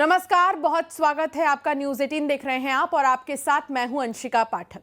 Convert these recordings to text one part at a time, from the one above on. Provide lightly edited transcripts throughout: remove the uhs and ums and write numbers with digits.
नमस्कार, बहुत स्वागत है आपका। न्यूज 18 देख रहे हैं आप और आपके साथ मैं हूं अंशिका पाठक।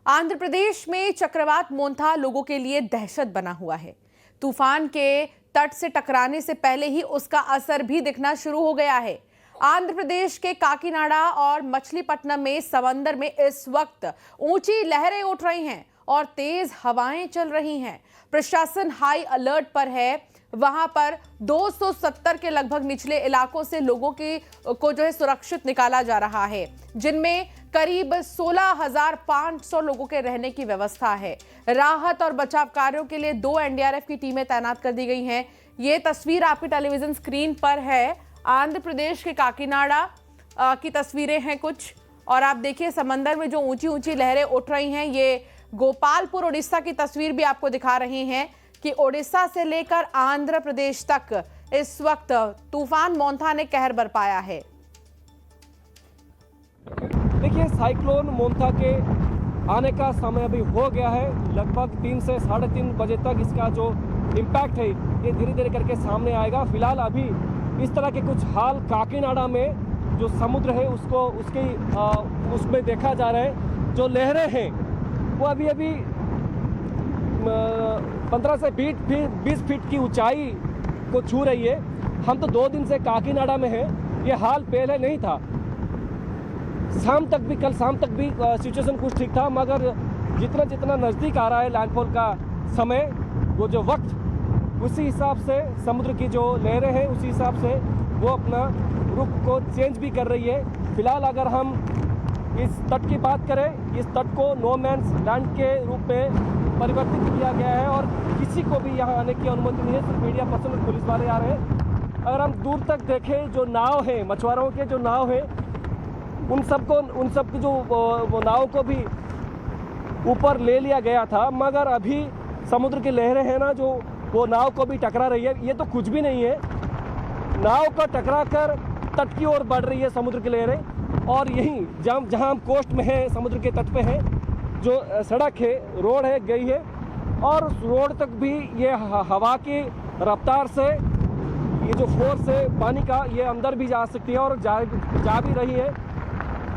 आंध्र प्रदेश में चक्रवात मोंथा लोगों के लिए दहशत बना हुआ है। तूफान के तट से टकराने से पहले ही उसका असर भी दिखना शुरू हो गया है। आंध्र प्रदेश के काकीनाडा और मछलीपट्टनम में समंदर में इस वक्त ऊंची लहरें उठ रही हैं और तेज हवाएं चल रही हैं। प्रशासन हाई अलर्ट पर है। वहां पर 270 के लगभग निचले इलाकों से लोगों को सुरक्षित निकाला जा रहा है, जिनमें करीब 16,500 लोगों के रहने की व्यवस्था है। राहत और बचाव कार्यों के लिए 2 एनडीआरएफ की टीमें तैनात कर दी गई हैं। ये तस्वीर आपकी टेलीविजन स्क्रीन पर है। आंध्र प्रदेश के काकीनाडा की तस्वीरें हैं कुछ, और आप देखिए समंदर में जो ऊंची ऊंची लहरें उठ रही हैं। ये गोपालपुर उड़ीसा की तस्वीर भी आपको दिखा रहे हैं कि ओडिशा से लेकर आंध्र प्रदेश तक इस वक्त तूफान मोंथा ने कहर बरपाया है। देखिए, साइक्लोन मोंथा के आने का समय अभी हो गया है। लगभग 3 से 3:30 बजे तक इसका जो इम्पैक्ट है ये धीरे धीरे करके सामने आएगा। फिलहाल अभी इस तरह के कुछ हाल काकीनाडा में जो समुद्र है उसमें देखा जा रहा है। जो लहरें हैं वो अभी 15 से 20 फीट की ऊंचाई को छू रही है। हम तो 2 दिन से काकीनाडा में हैं। ये हाल पहले नहीं था। कल शाम तक भी सिचुएशन कुछ ठीक था, मगर जितना जितना नज़दीक आ रहा है लैंडफॉल का समय, वो जो वक्त, उसी हिसाब से समुद्र की जो लहरें हैं उसी हिसाब से वो अपना रुख को चेंज भी कर रही है। फिलहाल अगर हम इस तट की बात करें, इस तट को नो मैन्स लैंड के रूप में परिवर्तित किया गया है और किसी को भी यहाँ आने की अनुमति नहीं है। सिर्फ मीडिया पर्सन और पुलिस वाले आ रहे हैं। अगर हम दूर तक देखें, जो नाव है, मछुआरों के जो नाव है, उन सबकी जो वो नाव को भी ऊपर ले लिया गया था, मगर अभी समुद्र की लहरें हैं ना, जो वो नाव को भी टकरा रही है। ये तो कुछ भी नहीं है, नाव को टकरा कर तट की ओर बढ़ रही है समुद्र की लहरें। और यहीं जहाँ हम कोस्ट में हैं, समुद्र के तट पे हैं, जो सड़क है, रोड है, गई है, और उस रोड तक भी ये हवा की रफ्तार से, ये जो फोर्स है पानी का, ये अंदर भी जा सकती है और जा भी रही है।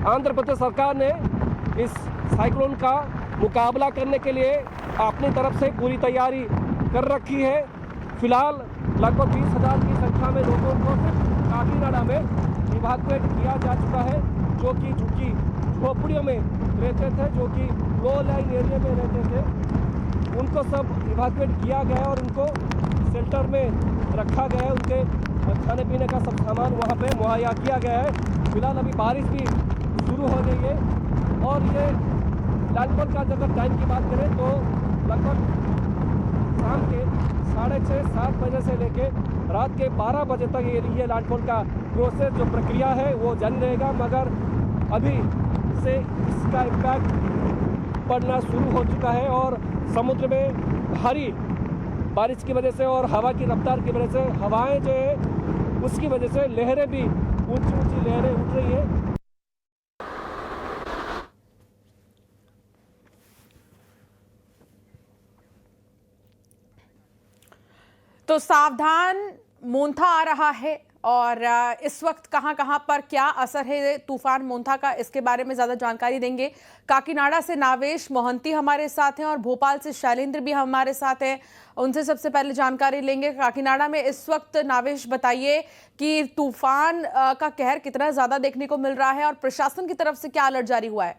आंध्र प्रदेश सरकार ने इस साइक्लोन का मुकाबला करने के लिए अपनी तरफ से पूरी तैयारी कर रखी है। फिलहाल लगभग 20,000 की संख्या में लोगों को सिर्फ काकीनाडा में इवैक्यूएट किया जा चुका है, जो कि झुग्गी झोपड़ियों में रहते थे, जो कि लो लाइन एरिया में रहते थे, उनको सब इवैक्यूएट किया गया है और उनको शेल्टर में रखा गया है। उनके खाने पीने का सब सामान वहाँ पे मुहैया किया गया है। फिलहाल अभी बारिश भी शुरू हो गई है और ये लैंडफॉल का अगर टाइम की बात करें तो लगभग शाम के 6:30-7 बजे से लेके रात के 12 बजे तक ये लैंडफॉल का प्रोसेस, जो प्रक्रिया है, वो जारी रहेगा। मगर अभी से इसका इम्पैक्ट पड़ना शुरू हो चुका है और समुद्र में भारी बारिश की वजह से और हवा की रफ्तार की वजह से, हवाएं जो है उसकी वजह से लहरें भी ऊंची ऊंची लहरें उठ रही है। तो सावधान, मोंथा आ रहा है और इस वक्त कहां पर क्या असर है तूफान मोंथा का, इसके बारे में ज्यादा जानकारी देंगे। काकीनाडा से नावेश मोहंती हमारे साथ हैं और भोपाल से शैलेंद्र भी हमारे साथ हैं। उनसे सबसे पहले जानकारी लेंगे। काकीनाडा में इस वक्त नावेश बताइए कि तूफान का कहर कितना ज्यादा देखने को मिल रहा है और प्रशासन की तरफ से क्या अलर्ट जारी हुआ है।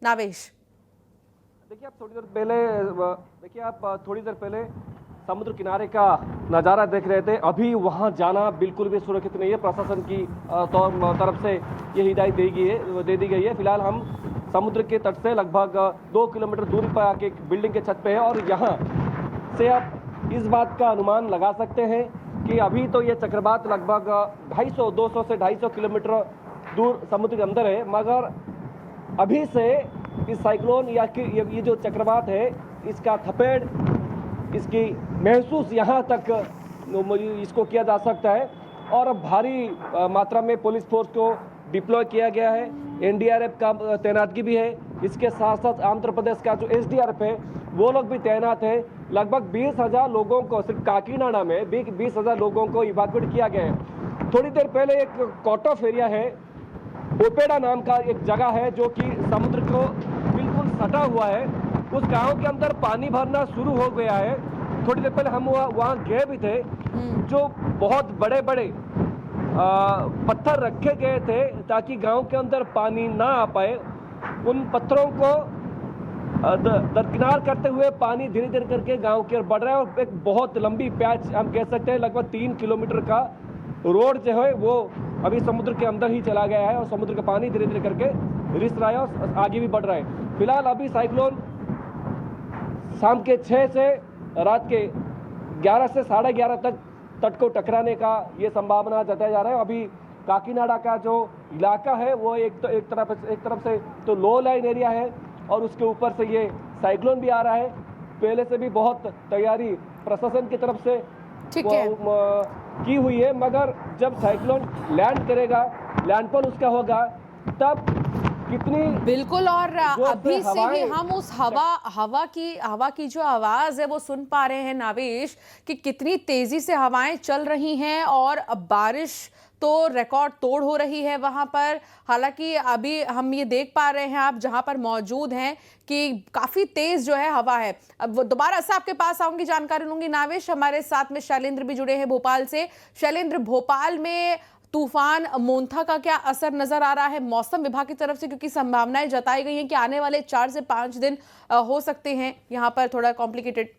नावेश, देखिए, आप थोड़ी देर पहले समुद्र किनारे का नज़ारा देख रहे थे। अभी वहां जाना बिल्कुल भी सुरक्षित नहीं है। प्रशासन की तरफ से ये हिदायत दे दी गई है। फिलहाल हम समुद्र के तट से लगभग 2 किलोमीटर दूरी पर आके एक बिल्डिंग के छत पे है और यहाँ से आप इस बात का अनुमान लगा सकते हैं कि अभी तो ये चक्रवात लगभग 200 से 250 किलोमीटर दूर समुद्र के अंदर है, मगर अभी से इस साइक्लोन या ये जो चक्रवात है, इसका थपेड़, इसकी महसूस यहाँ तक इसको किया जा सकता है। और भारी मात्रा में पुलिस फोर्स को डिप्लॉय किया गया है। एनडीआरएफ का तैनातगी भी है। इसके साथ साथ आंध्र प्रदेश का जो एसडीआरएफ है वो लोग भी तैनात है। लगभग 20,000 लोगों को, सिर्फ काकीनाडा में 20,000 लोगों को इवैक्यूएट किया गया है। थोड़ी देर पहले एक कॉट ऑफ एरिया है, ओपेडा नाम का एक जगह है जो कि समुद्र को बिल्कुल सटा हुआ है। उस गांव के अंदर पानी भरना शुरू हो गया है। थोड़ी देर पहले हम वहाँ गए भी थे। जो बहुत बड़े बड़े पत्थर रखे गए थे ताकि गांव के अंदर पानी ना आ पाए, उन पत्थरों को दरकिनार करते हुए पानी धीरे धीरे करके गांव की ओर बढ़ रहा है। और एक बहुत लंबी पैच हम कह सकते हैं, लगभग 3 किलोमीटर का रोड जो है वो अभी समुद्र के अंदर ही चला गया है और समुद्र का पानी धीरे धीरे करके रिस रहा है और आगे भी बढ़ रहा है। फिलहाल अभी साइक्लोन शाम के 6 से रात के 11 से 11:30 तक तट को टकराने का ये संभावना जताया जा रहा है। अभी काकीनाडा का जो इलाका है वो एक तरफ से तो लो लाइन एरिया है और उसके ऊपर से ये साइक्लोन भी आ रहा है। पहले से भी बहुत तैयारी प्रशासन की तरफ से की हुई है, मगर जब साइक्लोन लैंड करेगा, लैंडफॉल उसका होगा, तब कितनी बिल्कुल। और अभी से ही हम उस हवा की जो आवाज है वो सुन पा रहे हैं नावेश, कि कितनी तेजी से हवाएं चल रही हैं और बारिश तो रिकॉर्ड तोड़ हो रही है वहां पर। हालांकि अभी हम ये देख पा रहे हैं, आप जहां पर मौजूद हैं, कि काफी तेज जो है हवा है। अब दोबारा से आपके पास आऊंगी, जानकारी लूंगी। नावेश, हमारे साथ में शैलेंद्र भी जुड़े हैं भोपाल से। शैलेंद्र, भोपाल में तूफान मोंथा का क्या असर नजर आ रहा है मौसम विभाग की तरफ से, क्योंकि संभावनाएं जताई गई हैं कि आने वाले 4 से 5 दिन हो सकते हैं यहां पर थोड़ा कॉम्प्लिकेटेड।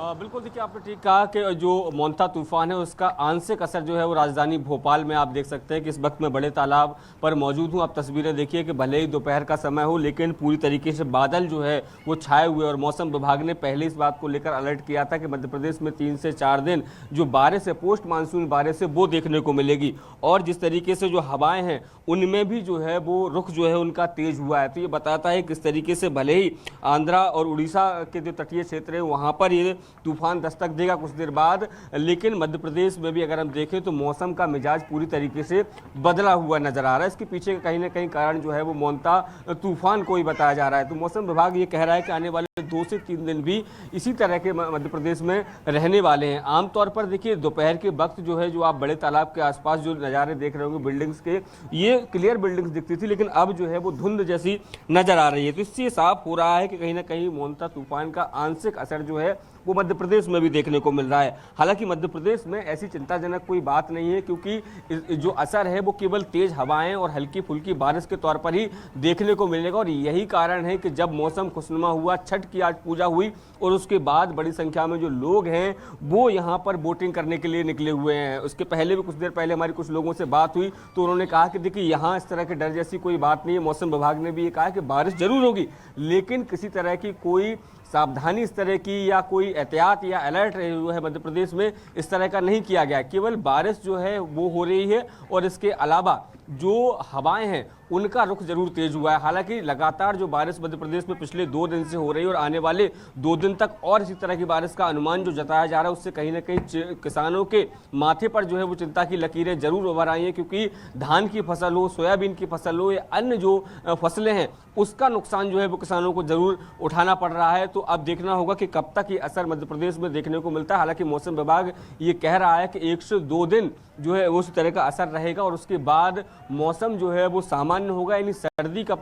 बिल्कुल, देखिए आपने ठीक कहा कि जो मोंथा तूफान है उसका आंशिक असर जो है वो राजधानी भोपाल में आप देख सकते हैं कि इस वक्त मैं बड़े तालाब पर मौजूद हूं। आप तस्वीरें देखिए कि भले ही दोपहर का समय हो, लेकिन पूरी तरीके से बादल जो है वो छाए हुए, और मौसम विभाग ने पहले इस बात को लेकर अलर्ट किया था कि मध्य प्रदेश में 3 से 4 दिन जो बारिश है, पोस्ट मानसून बारिश है, वो देखने को मिलेगी। और जिस तरीके से जो हवाएं हैं उनमें भी जो है वो रुख जो है उनका तेज हुआ है। तो ये बताता है किस तरीके से भले ही आंध्रा और उड़ीसा के जो तटीय क्षेत्र है वहाँ पर ये तूफान दस्तक देगा कुछ देर बाद, लेकिन मध्य प्रदेश में भी अगर हम देखें तो मौसम का मिजाज पूरी तरीके से बदला हुआ नजर आ रहा है। इसके पीछे कहीं ना कहीं कारण जो है वो मोंथा तूफान को ही बताया जा रहा है। तो मौसम विभाग ये कह रहा है कि आने वाले 2 से 3 दिन भी इसी तरह के मध्य प्रदेश में रहने वाले हैं। आमतौर पर देखिए दोपहर के वक्त जो है, जो आप बड़े तालाब के आसपास जो नज़ारे देख रहे होंगे बिल्डिंग्स के, ये क्लियर बिल्डिंग्स दिखती थी, लेकिन अब जो है वो धुंध जैसी नजर आ रही है। तो इससे साफ हो रहा है कि कहीं ना कहीं मोंथा तूफान का आंशिक असर जो है वो मध्य प्रदेश में भी देखने को मिल रहा है। हालांकि मध्य प्रदेश में ऐसी चिंताजनक कोई बात नहीं है, क्योंकि जो असर है वो केवल तेज हवाएं और हल्की फुल्की बारिश के तौर पर ही देखने को मिलेगा। और यही कारण है कि जब मौसम खुशनुमा हुआ, छठ की आज पूजा हुई और उसके बाद बड़ी संख्या में जो लोग हैं वो यहाँ पर बोटिंग करने के लिए निकले हुए हैं। उसके पहले भी कुछ देर पहले हमारी कुछ लोगों से बात हुई तो उन्होंने कहा कि देखिए यहाँ इस तरह के डर जैसी कोई बात नहीं है। मौसम विभाग ने भी ये कहा कि बारिश जरूर होगी, लेकिन किसी तरह की कोई सावधानी इस तरह की या कोई एहतियात या अलर्ट जो है मध्य प्रदेश में इस तरह का नहीं किया गया। केवल बारिश जो है वो हो रही है और इसके अलावा जो हवाएं हैं उनका रुख जरूर तेज हुआ है। हालांकि लगातार जो बारिश मध्य प्रदेश में पिछले 2 दिन से हो रही है और आने वाले 2 दिन तक और इसी तरह की बारिश का अनुमान जो जताया जा रहा है, उससे कहीं ना कहीं किसानों के माथे पर जो है वो चिंता की लकीरें जरूर उभर आई हैं, क्योंकि धान की फसल हो, सोयाबीन की फसल हो या अन्य जो फसलें हैं उसका नुकसान जो है वो किसानों को जरूर उठाना पड़ रहा है। तो अब देखना होगा कि कब तक ये असर मध्य प्रदेश में देखने को मिलता है। हालांकि मौसम विभाग ये कह रहा है कि 1 से 2 दिन जो है उस तरह का असर रहेगा और उसके बाद मौसम जो है वो सामान्य होगा, यानी सर्दी का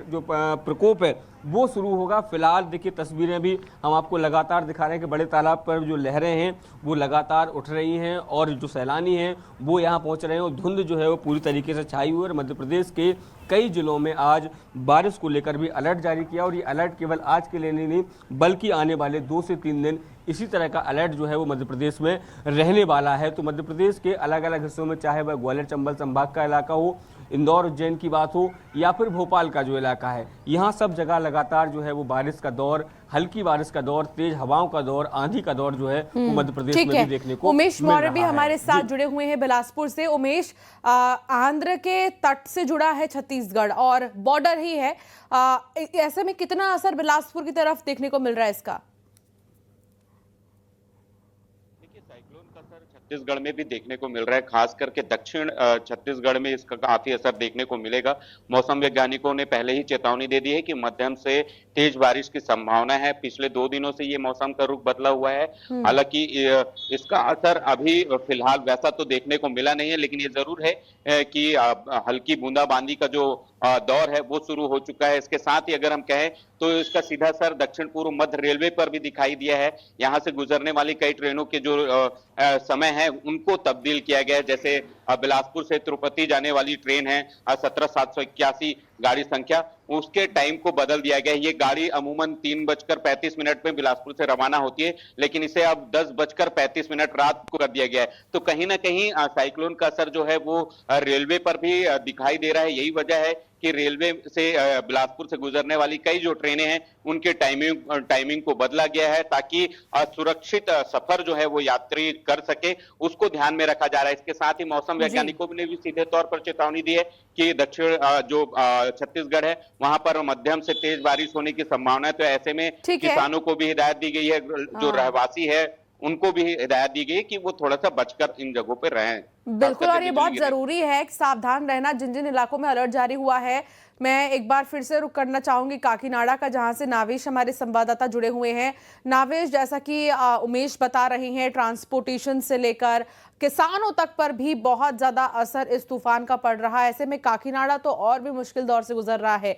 जो प्रकोप है वो शुरू होगा। फिलहाल देखिए तस्वीरें भी हम आपको लगातार दिखा रहे हैं कि बड़े तालाब पर जो लहरें हैं वो लगातार उठ रही हैं और जो सैलानी हैं वो यहाँ पहुँच रहे हैं और धुंध जो है वो पूरी तरीके से छाई हुई है। और मध्य प्रदेश के कई जिलों में आज बारिश को लेकर भी अलर्ट जारी किया, और ये अलर्ट केवल आज के लिए नहीं बल्कि आने वाले 2 से 3 दिन इसी तरह का अलर्ट जो है वो मध्य प्रदेश में रहने वाला है। तो मध्य प्रदेश के अलग अलग हिस्सों में, चाहे वह ग्वालियर चंबल संभाग का इलाका हो, इंदौर उज्जैन की बात हो या फिर भोपाल का जो इलाका है, यहाँ सब जगह लगातार जो है वो बारिश का दौर, हल्की बारिश का दौर, तेज हवाओं का दौर, आंधी का दौर जो है वो मध्य प्रदेश में भी देखने को उमेश मौर्य भी हमारे साथ जुड़े हुए हैं बिलासपुर से। उमेश, आंध्र के तट से जुड़ा है छत्तीसगढ़ और बॉर्डर ही है, ऐसे में कितना असर बिलासपुर की तरफ देखने को मिल रहा है इसका? साइक्लोन का असर छत्तीसगढ़ में भी देखने को मिल रहा है। खास करके दक्षिण छत्तीसगढ़ में इसका काफी असर देखने को मिलेगा। मौसम वैज्ञानिकों ने पहले ही चेतावनी दे दी है कि मध्यम से तेज बारिश की संभावना है। पिछले 2 दिनों से ये मौसम का रुख बदला हुआ है। हालांकि इसका असर अभी फिलहाल वैसा तो देखने को मिला नहीं है, लेकिन ये जरूर है कि हल्की बूंदाबांदी का जो दौर है वो शुरू हो चुका है। इसके साथ ही अगर हम कहें तो इसका सीधा असर दक्षिण पूर्व मध्य रेलवे पर भी दिखाई दिया है। यहां से गुजरने वाली कई ट्रेनों के जो समय है उनको तब्दील किया गया है। जैसे बिलासपुर से तिरुपति जाने वाली ट्रेन है 17,781 गाड़ी संख्या, उसके टाइम को बदल दिया गया है। ये गाड़ी अमूमन 3:35 में बिलासपुर से रवाना होती है, लेकिन इसे अब 10:35 रात को कर दिया गया है। तो कहीं ना कहीं साइक्लोन का असर जो है वो रेलवे पर भी दिखाई दे रहा है। यही वजह है कि रेलवे से बिलासपुर से गुजरने वाली कई जो ट्रेनें हैं उनके टाइमिंग को बदला गया है, ताकि सुरक्षित सफर जो है वो यात्री कर सके, उसको ध्यान में रखा जा रहा है। इसके साथ ही मौसम वैज्ञानिकों ने भी सीधे तौर पर चेतावनी दी है कि दक्षिण जो छत्तीसगढ़ है वहां पर मध्यम से तेज बारिश होने की संभावना है। तो ऐसे में किसानों को भी हिदायत दी गई है, जो रहवासी है उनको भी हिदायत दी गई कि वो थोड़ा सा बचकर इन जगहों पर रहें। बिल्कुल, और ये बहुत जरूरी है कि सावधान रहना। जिन जिन इलाकों में अलर्ट जारी हुआ है, मैं एक बार फिर से रुक करना चाहूंगी काकीनाडा का, जहां से नावेश हमारे संवाददाता जुड़े हुए हैं। नावेश, जैसा कि उमेश बता रहे हैं, ट्रांसपोर्टेशन से लेकर किसानों तक पर भी बहुत ज्यादा असर इस तूफान का पड़ रहा है। ऐसे में काकीनाडा तो और भी मुश्किल दौर से गुजर रहा है।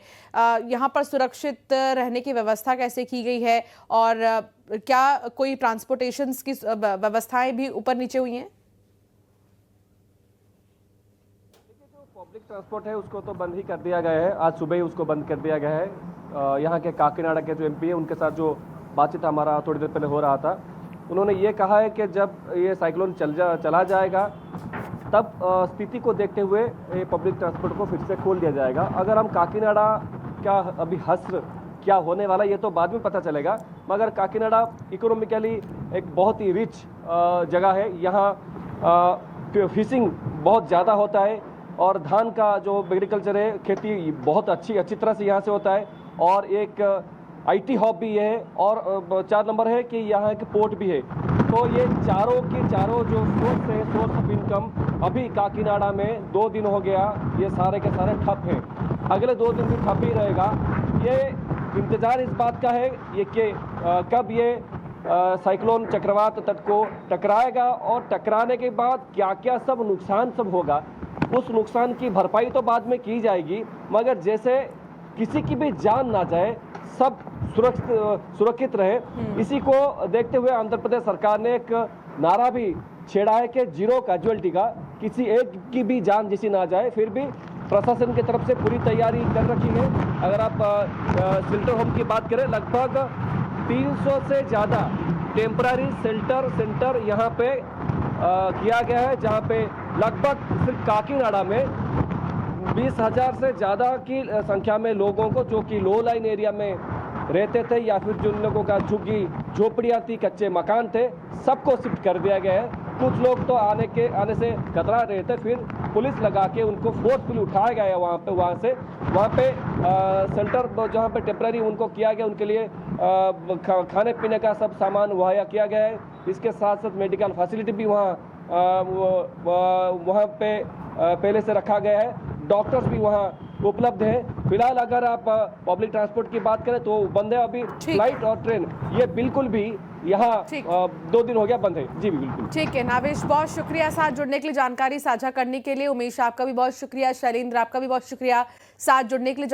यहाँ पर सुरक्षित रहने की व्यवस्था कैसे की गई है, और क्या कोई ट्रांसपोर्टेशन की व्यवस्थाएं भी ऊपर नीचे हुई हैं? पब्लिक ट्रांसपोर्ट है उसको तो बंद ही कर दिया गया है। आज सुबह ही उसको बंद कर दिया गया है। यहाँ के काकीनाडा के जो एमपी है उनके साथ जो बातचीत हमारा थोड़ी देर पहले हो रहा था, उन्होंने ये कहा है कि जब ये साइक्लोन चला जाएगा तब स्थिति को देखते हुए ये पब्लिक ट्रांसपोर्ट को फिर से खोल दिया जाएगा। अगर हम काकीनाडा का अभी हश्र क्या होने वाला ये तो बाद में पता चलेगा, मगर काकीनाडा इकोनॉमिकली एक बहुत ही रिच जगह है। यहाँ फिशिंग बहुत ज़्यादा होता है और धान का जो एग्रीकल्चर है, खेती बहुत अच्छी तरह से यहाँ से होता है, और एक IT हब भी है, और 4 नंबर है कि यहाँ एक पोर्ट भी है। तो ये चारों जो सोर्स है, सोर्स ऑफ इनकम, अभी काकीनाडा में 2 दिन हो गया ये सारे के सारे ठप हैं। अगले 2 दिन भी ठप ही रहेगा। ये इंतजार इस बात का है ये कि कब ये साइक्लोन चक्रवात तट को टकराएगा, और टकराने के बाद क्या क्या सब नुकसान सब होगा, उस नुकसान की भरपाई तो बाद में की जाएगी, मगर जैसे किसी की भी जान ना जाए, सब सुरक्षित रहे, इसी को देखते हुए आंध्र प्रदेश सरकार ने एक नारा भी छेड़ा है कि 0 कैजुअल्टी का, किसी एक की भी जान जिसी ना जाए। फिर भी प्रशासन की तरफ से पूरी तैयारी कर रखी है। अगर आप शेल्टर होम की बात करें, लगभग 300 से ज़्यादा टेम्पररी शेल्टर सेंटर यहाँ पे किया गया है, जहाँ पे लगभग सिर्फ काकीनाडा में 20,000 से ज़्यादा की संख्या में लोगों को, जो कि लो लाइन एरिया में रहते थे या फिर जिन लोगों का झुग्गी झोपड़ियाँ थी, कच्चे मकान थे, सबको शिफ्ट कर दिया गया है। कुछ लोग तो आने से कतरा रहे थे, फिर पुलिस लगा के उनको फोर्सफुली उठाया गया है वहाँ पे सेंटर जहाँ पे टेम्पररी उनको किया गया, उनके लिए खाने पीने का सब सामान मुहैया किया गया है। इसके साथ साथ मेडिकल फैसिलिटी भी वहाँ पे पहले से रखा गया है। डॉक्टर्स भी वहाँ उपलब्ध है। फिलहाल अगर आप पब्लिक ट्रांसपोर्ट की बात करें तो बंद है अभी, फ्लाइट और ट्रेन ये बिल्कुल भी यहाँ 2 दिन हो गया बंद है। जी बिल्कुल ठीक है। नावेश, बहुत शुक्रिया साथ जुड़ने के लिए, जानकारी साझा करने के लिए। उमेश, आपका भी बहुत शुक्रिया। शैलेंद्र, आपका भी बहुत शुक्रिया साथ जुड़ने के लिए।